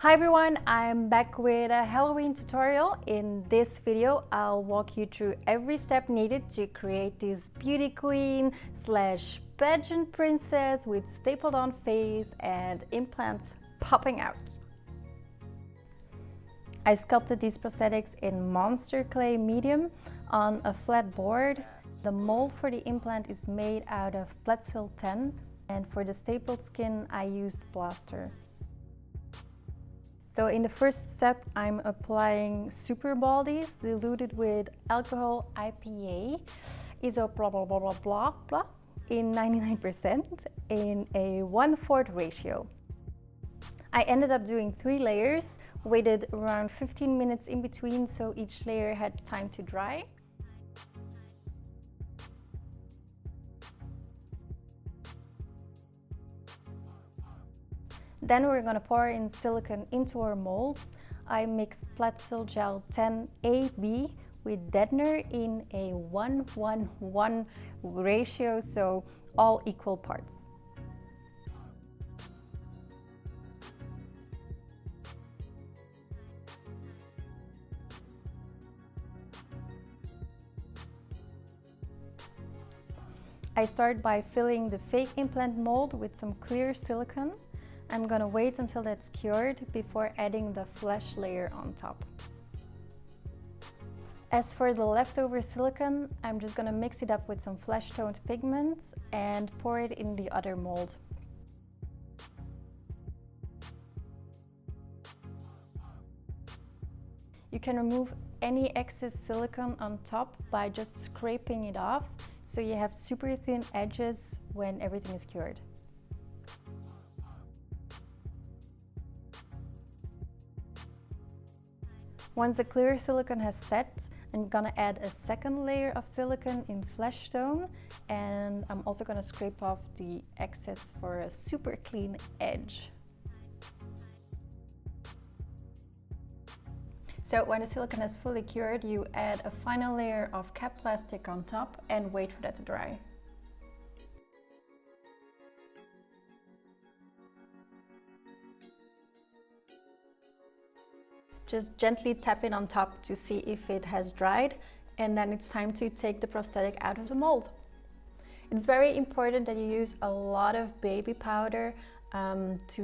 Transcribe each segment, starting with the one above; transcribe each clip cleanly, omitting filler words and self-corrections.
Hi everyone, I'm back with a Halloween tutorial. In this video, I'll walk you through every step needed to create this beauty queen slash pageant princess with stapled on face and implants popping out. I sculpted these prosthetics in Monsterclay medium on a flat board. The mold for the implant is made out of platsil 10, and for the stapled skin I used plaster. So in the first step, I'm applying Superbaldiez diluted with alcohol IPA, iso blah blah blah blah blah blah in 99% in a 1/4 ratio. I ended up doing 3 layers, waited around 15 minutes in between so each layer had time to dry. Then we're going to pour in silicone into our molds. I mixed platsilgel 10 AB with deadener in a 1:1:1 ratio, so all equal parts. I start by filling the fake implant mold with some clear silicone. I'm gonna wait until that's cured before adding the flesh layer on top. As for the leftover silicone, I'm just gonna mix it up with some flesh toned pigments and pour it in the other mold. You can remove any excess silicone on top by just scraping it off, so you have super thin edges when everything is cured. Once the clear silicone has set, I'm gonna add a second layer of silicone in flesh tone, and I'm also gonna scrape off the excess for a super clean edge. So when the silicone is fully cured, you add a final layer of cap plastic on top and wait for that to dry. Just gently tap it on top to see if it has dried, and then it's time to take the prosthetic out of the mold. It's very important that you use a lot of baby powder to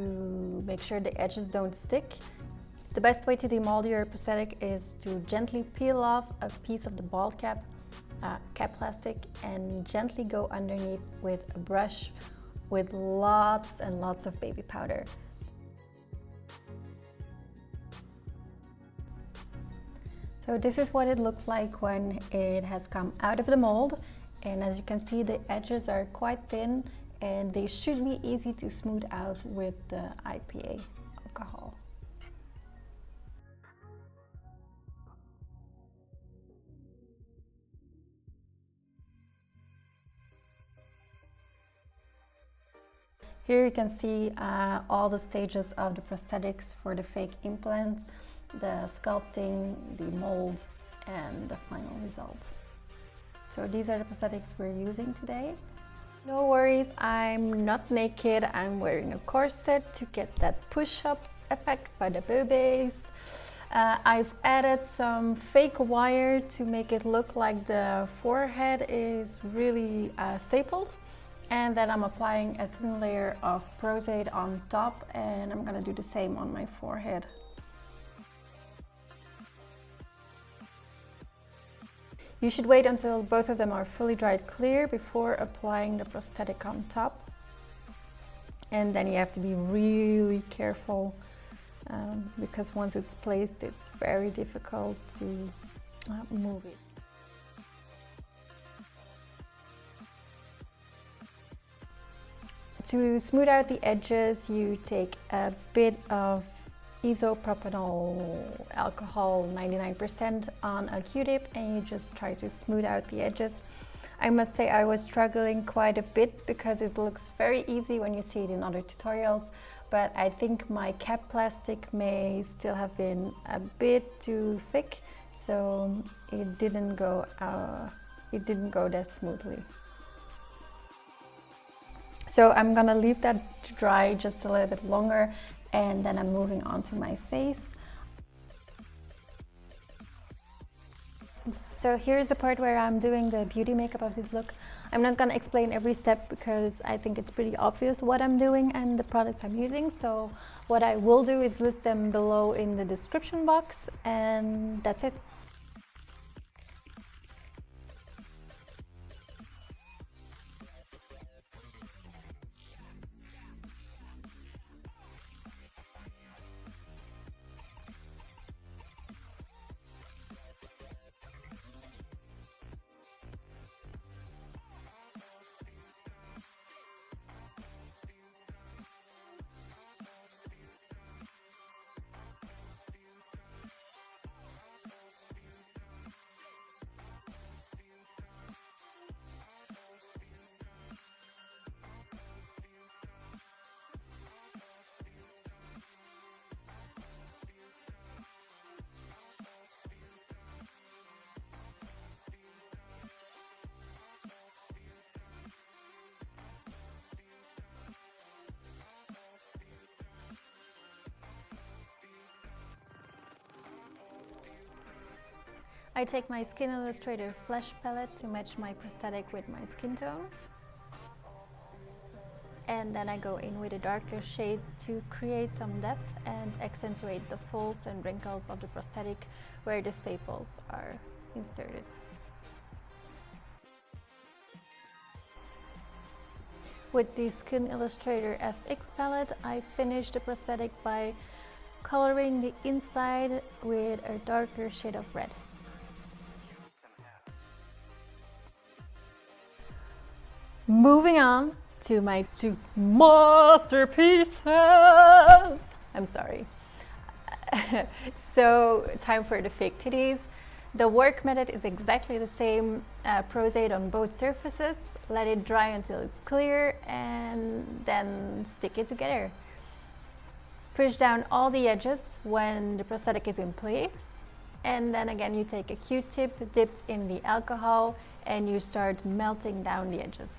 make sure the edges don't stick. The best way to demold your prosthetic is to gently peel off a piece of the bald cap plastic and gently go underneath with a brush with lots and lots of baby powder. So this is what it looks like when it has come out of the mold, and as you can see, the edges are quite thin and they should be easy to smooth out with the IPA alcohol. Here you can see all the stages of the prosthetics for the fake implant, the sculpting, the mold, and the final result. So these are the prosthetics we're using today. No worries, I'm not naked. I'm wearing a corset to get that push-up effect for the boobies. I've added some fake wire to make it look like the forehead is really stapled. And then I'm applying a thin layer of Prosthetic on top, and I'm gonna do the same on my forehead. You should wait until both of them are fully dried clear before applying the prosthetic on top. And then you have to be really careful because once it's placed, it's very difficult to move it. To smooth out the edges, you take a bit of isopropanol alcohol 99% on a Q-tip and you just try to smooth out the edges. I must say I was struggling quite a bit because it looks very easy when you see it in other tutorials, but I think my cap plastic may still have been a bit too thick, so it didn't go that smoothly. So I'm gonna leave that to dry just a little bit longer And then I'm moving on to my face. So here's the part where I'm doing the beauty makeup of this look. I'm not gonna explain every step because I think it's pretty obvious what I'm doing and the products I'm using. So what I will do is list them below in the description box, and that's it. I take my Skin Illustrator Flesh palette to match my prosthetic with my skin tone. And then I go in with a darker shade to create some depth and accentuate the folds and wrinkles of the prosthetic where the staples are inserted. With the Skin Illustrator FX palette, I finish the prosthetic by coloring the inside with a darker shade of red. Moving on to my two masterpieces. I'm sorry. So time for the fake titties. The work method is exactly the same. Prosade on both surfaces. Let it dry until it's clear and then stick it together. Push down all the edges when the prosthetic is in place. And then again you take a Q-tip dipped in the alcohol and you start melting down the edges.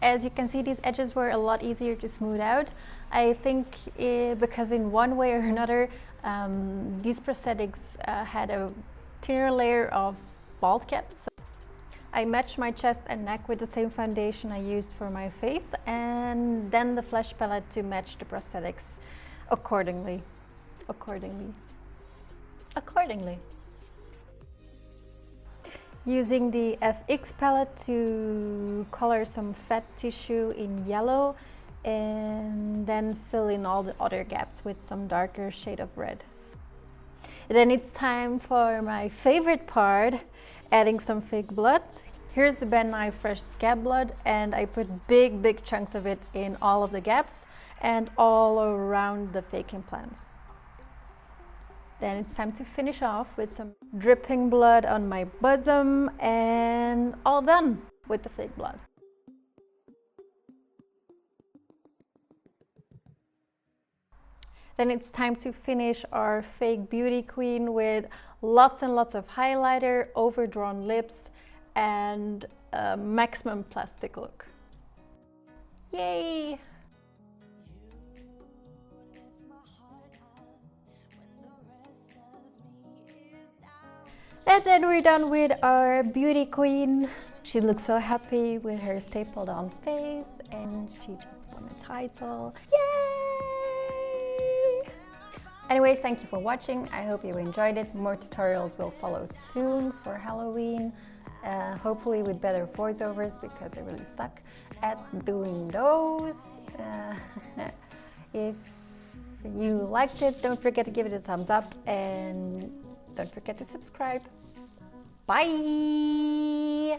As you can see, these edges were a lot easier to smooth out. I think because in one way or another, these prosthetics had a thinner layer of bald caps. So I matched my chest and neck with the same foundation I used for my face, and then the flesh palette to match the prosthetics accordingly. Using the FX palette to color some fat tissue in yellow and then fill in all the other gaps with some darker shade of red. Then it's time for my favorite part, adding some fake blood. Here's the Ben Nye Fresh Scab blood, and I put big chunks of it in all of the gaps and all around the fake implants. Then it's time to finish off with some dripping blood on my bosom, and all done with the fake blood. Then it's time to finish our fake beauty queen with lots and lots of highlighter, overdrawn lips, and a maximum plastic look. Yay! And then we're done with our beauty queen. She looks so happy with her stapled on face, and she just won a title. Yay! Anyway, thank you for watching. I hope you enjoyed it. More tutorials will follow soon for Halloween. Hopefully with better voiceovers, because I really suck at doing those. If you liked it, don't forget to give it a thumbs up, and don't forget to subscribe. Bye!